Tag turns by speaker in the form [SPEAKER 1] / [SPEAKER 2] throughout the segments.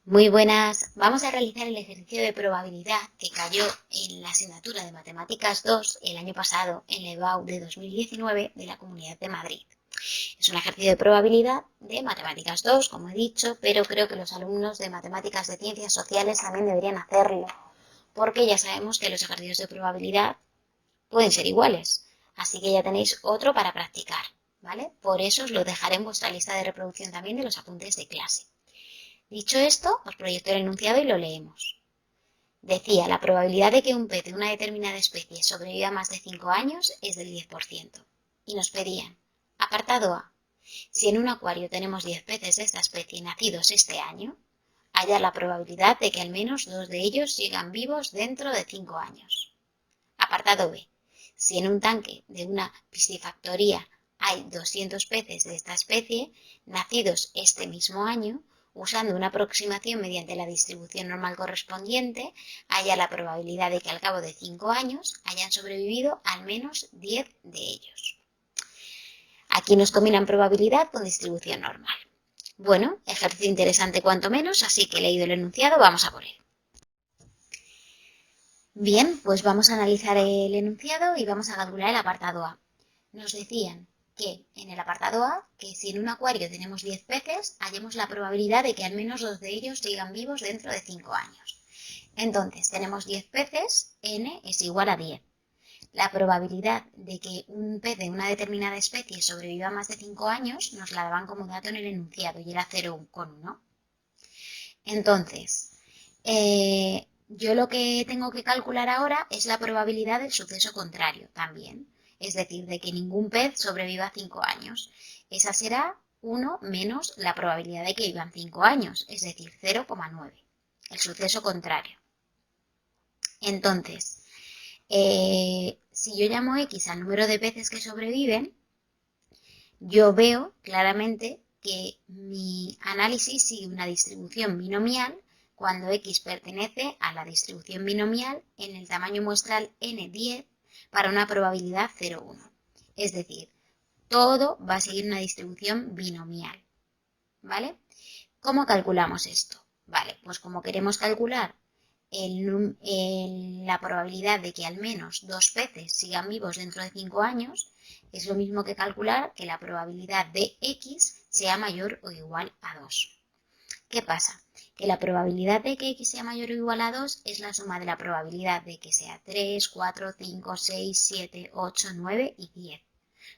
[SPEAKER 1] Muy buenas, vamos a realizar el ejercicio de probabilidad que cayó en la asignatura de Matemáticas 2 el año pasado en la EBAU de 2019 de la Comunidad de Madrid. Es un ejercicio de probabilidad de Matemáticas 2, como he dicho, pero creo que los alumnos de Matemáticas de Ciencias Sociales también deberían hacerlo, porque ya sabemos que los ejercicios de probabilidad pueden ser iguales, así que ya tenéis otro para practicar, ¿vale? Por eso os lo dejaré en vuestra lista de reproducción también de los apuntes de clase. Dicho esto, os proyecto el enunciado y lo leemos. Decía, la probabilidad de que un pez de una determinada especie sobreviva más de 5 años es del 10%. Y nos pedían, apartado A, si en un acuario tenemos 10 peces de esta especie nacidos este año, hallar la probabilidad de que al menos 2 de ellos sigan vivos dentro de 5 años. Apartado B, si en un tanque de una piscifactoría hay 200 peces de esta especie nacidos este mismo año, usando una aproximación mediante la distribución normal correspondiente, haya la probabilidad de que al cabo de 5 años hayan sobrevivido al menos 10 de ellos. Aquí nos combinan probabilidad con distribución normal. Bueno, ejercicio interesante cuanto menos, así que he leído el enunciado, vamos a por él. Bien, pues vamos a analizar el enunciado y vamos a calcular el apartado A. Nos decían que en el apartado A, que si en un acuario tenemos 10 peces, hallemos la probabilidad de que al menos 2 de ellos sigan vivos dentro de 5 años. Entonces, tenemos 10 peces, n es igual a 10. La probabilidad de que un pez de una determinada especie sobreviva más de 5 años nos la daban como dato en el enunciado y era 0,1. Entonces, yo lo que tengo que calcular ahora es la probabilidad del suceso contrario también, es decir, de que ningún pez sobreviva 5 años. Esa será 1 menos la probabilidad de que vivan 5 años, es decir, 0,9, el suceso contrario. Entonces, si yo llamo X al número de peces que sobreviven, yo veo claramente que mi análisis sigue una distribución binomial cuando X pertenece a la distribución binomial en el tamaño muestral N10 para una probabilidad 0,1. Es decir, todo va a seguir una distribución binomial, ¿vale? ¿Cómo calculamos esto? Vale, pues como queremos calcular la probabilidad de que al menos 2 peces sigan vivos dentro de 5 años, es lo mismo que calcular que la probabilidad de X sea mayor o igual a 2. ¿Qué pasa? Que la probabilidad de que X sea mayor o igual a 2 es la suma de la probabilidad de que sea 3, 4, 5, 6, 7, 8, 9 y 10.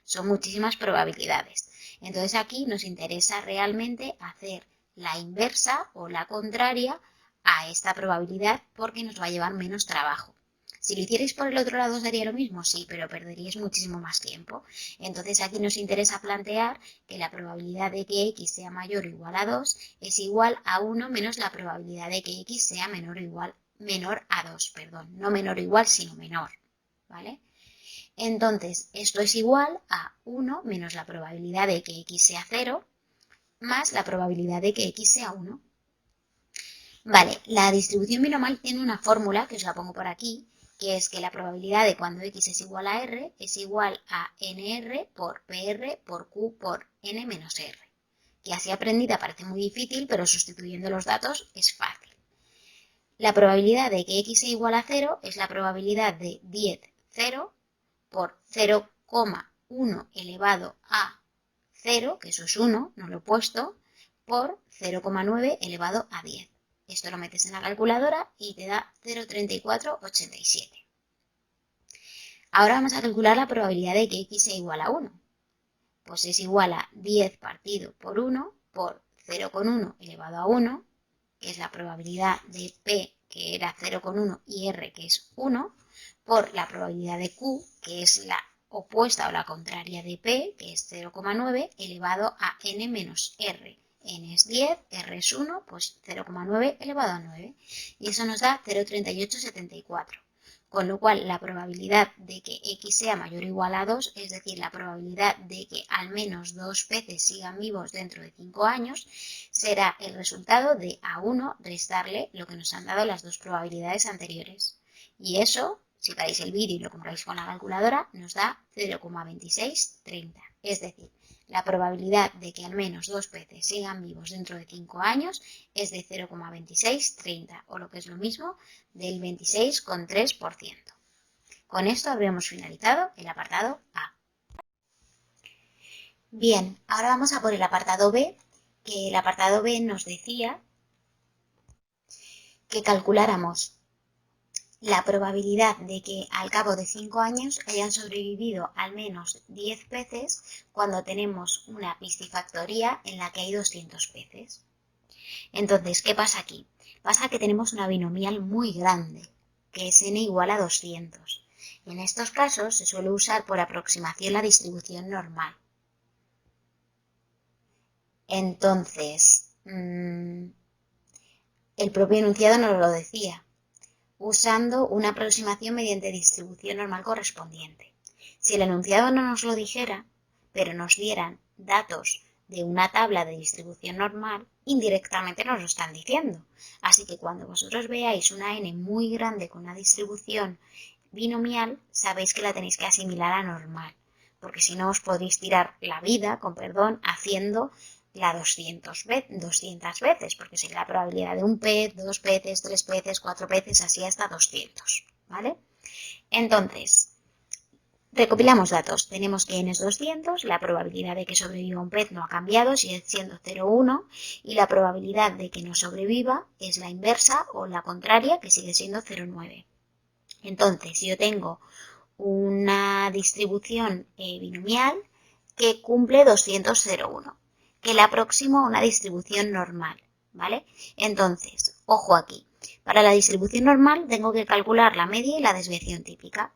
[SPEAKER 1] Son muchísimas probabilidades. Entonces aquí nos interesa realmente hacer la inversa o la contraria a esta probabilidad porque nos va a llevar menos trabajo. Si lo hicierais por el otro lado sería lo mismo, sí, pero perderíais muchísimo más tiempo. Entonces aquí nos interesa plantear que la probabilidad de que X sea mayor o igual a 2 es igual a 1 menos la probabilidad de que X sea menor a 2, no menor o igual, sino menor, ¿vale? Entonces, esto es igual a 1 menos la probabilidad de que X sea 0 más la probabilidad de que X sea 1. Vale, la distribución binomial tiene una fórmula, que os la pongo por aquí, que es que la probabilidad de cuando X es igual a R es igual a NR por PR por Q por N menos R. Que así aprendida parece muy difícil, pero sustituyendo los datos es fácil. La probabilidad de que X sea igual a 0 es la probabilidad de 10, 0 por 0,1 elevado a 0, que eso es 1, no lo he puesto, por 0,9 elevado a 10. Esto lo metes en la calculadora y te da 0,3487. Ahora vamos a calcular la probabilidad de que X sea igual a 1. Pues es igual a 10 partido por 1 por 0,1 elevado a 1, que es la probabilidad de P, que era 0,1, y R, que es 1, por la probabilidad de Q, que es la opuesta o la contraria de P, que es 0,9, elevado a N menos R. N es 10, R es 1, pues 0,9 elevado a 9. Y eso nos da 0,3874. Con lo cual, la probabilidad de que X sea mayor o igual a 2, es decir, la probabilidad de que al menos 2 peces sigan vivos dentro de 5 años, será el resultado de a 1 restarle lo que nos han dado las dos probabilidades anteriores. Y eso si paráis el vídeo y lo compráis con la calculadora, nos da 0,2630. Es decir, la probabilidad de que al menos 2 peces sigan vivos dentro de 5 años es de 0,2630, o lo que es lo mismo, del 26,3%. Con esto habríamos finalizado el apartado A. Bien, ahora vamos a por el apartado B, que el apartado B nos decía que calculáramos la probabilidad de que al cabo de 5 años hayan sobrevivido al menos 10 peces cuando tenemos una piscifactoría en la que hay 200 peces. Entonces, ¿qué pasa aquí? Pasa que tenemos una binomial muy grande, que es n igual a 200. En estos casos se suele usar por aproximación la distribución normal. Entonces, el propio enunciado nos lo decía, usando una aproximación mediante distribución normal correspondiente. Si el enunciado no nos lo dijera, pero nos dieran datos de una tabla de distribución normal, indirectamente nos lo están diciendo. Así que cuando vosotros veáis una n muy grande con una distribución binomial, sabéis que la tenéis que asimilar a normal, porque si no os podréis tirar la vida, con perdón, haciendo la 200 veces, porque sería la probabilidad de un pez, 2 peces, 3 peces, 4 peces, así hasta 200, ¿vale? Entonces, recopilamos datos. Tenemos que n es 200, la probabilidad de que sobreviva un pez no ha cambiado, sigue siendo 0,1, y la probabilidad de que no sobreviva es la inversa o la contraria, que sigue siendo 0,9. Entonces, yo tengo una distribución binomial que cumple 200,01, que la aproximo a una distribución normal, ¿vale? Entonces, ojo aquí, para la distribución normal tengo que calcular la media y la desviación típica.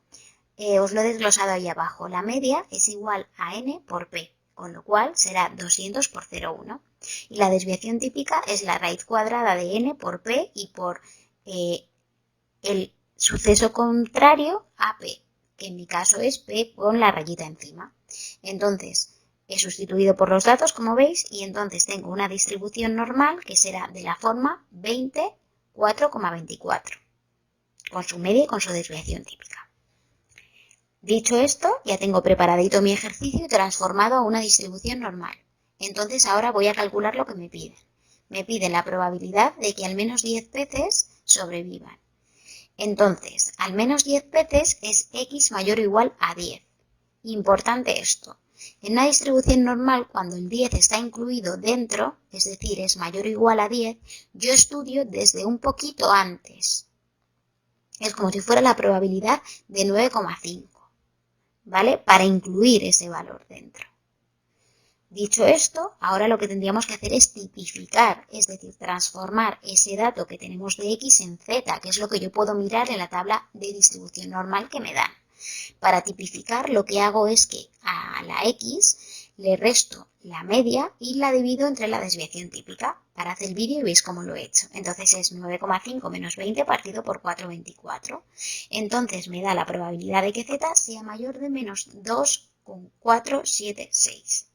[SPEAKER 1] Os lo he desglosado ahí abajo. La media es igual a n por p, con lo cual será 200 por 0,1. Y la desviación típica es la raíz cuadrada de n por p y por el suceso contrario a p, que en mi caso es p con la rayita encima. Entonces, he sustituido por los datos, como veis, y entonces tengo una distribución normal que será de la forma 24,24, con su media y con su desviación típica. Dicho esto, ya tengo preparadito mi ejercicio y transformado a una distribución normal. Entonces ahora voy a calcular lo que me piden. Me piden la probabilidad de que al menos 10 peces sobrevivan. Entonces, al menos 10 peces es x mayor o igual a 10. Importante esto. En una distribución normal, cuando el 10 está incluido dentro, es decir, es mayor o igual a 10, yo estudio desde un poquito antes. Es como si fuera la probabilidad de 9,5, ¿vale? Para incluir ese valor dentro. Dicho esto, ahora lo que tendríamos que hacer es tipificar, es decir, transformar ese dato que tenemos de x en z, que es lo que yo puedo mirar en la tabla de distribución normal que me dan. Para tipificar lo que hago es que a la x le resto la media y la divido entre la desviación típica. Para hacer el vídeo y veis cómo lo he hecho. Entonces es 9,5 menos 20 partido por 4,24. Entonces me da la probabilidad de que z sea mayor de menos 2,476.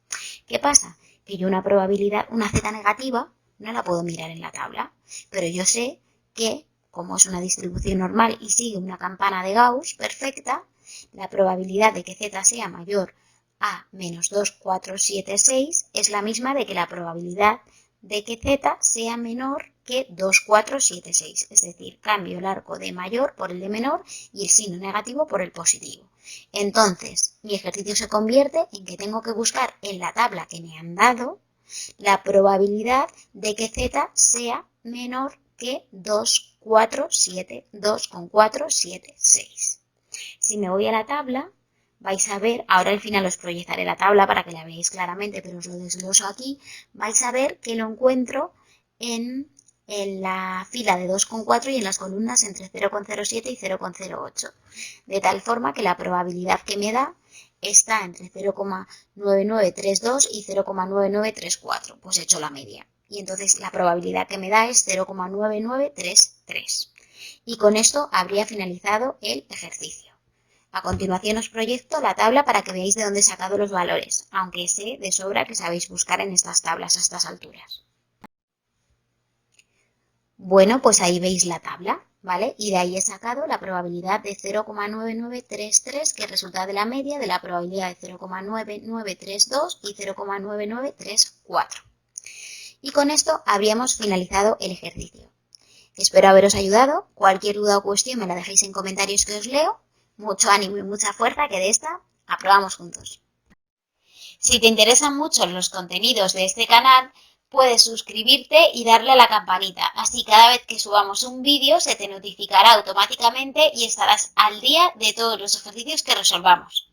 [SPEAKER 1] ¿Qué pasa? Que yo una probabilidad, una z negativa, no la puedo mirar en la tabla, pero yo sé que, como es una distribución normal y sigue una campana de Gauss perfecta, la probabilidad de que z sea mayor a menos 2,476 es la misma de que la probabilidad de que z sea menor que 2,476. Es decir, cambio el arco de mayor por el de menor y el signo negativo por el positivo. Entonces, mi ejercicio se convierte en que tengo que buscar en la tabla que me han dado la probabilidad de que z sea menor que 2,476. Si me voy a la tabla, vais a ver, ahora al final os proyectaré la tabla para que la veáis claramente, pero os lo desgloso aquí, vais a ver que lo encuentro en la fila de 2,4 y en las columnas entre 0,07 y 0,08, de tal forma que la probabilidad que me da está entre 0,9932 y 0,9934, pues he hecho la media. Y entonces la probabilidad que me da es 0,9933. Y con esto habría finalizado el ejercicio. A continuación os proyecto la tabla para que veáis de dónde he sacado los valores, aunque sé de sobra que sabéis buscar en estas tablas a estas alturas. Bueno, pues ahí veis la tabla, ¿vale? Y de ahí he sacado la probabilidad de 0,9933, que es el resultado de la media de la probabilidad de 0,9932 y 0,9934. Y con esto habríamos finalizado el ejercicio. Espero haberos ayudado. Cualquier duda o cuestión me la dejáis en comentarios que os leo. Mucho ánimo y mucha fuerza, que de esta aprobamos juntos. Si te interesan mucho los contenidos de este canal, puedes suscribirte y darle a la campanita. Así cada vez que subamos un vídeo se te notificará automáticamente y estarás al día de todos los ejercicios que resolvamos.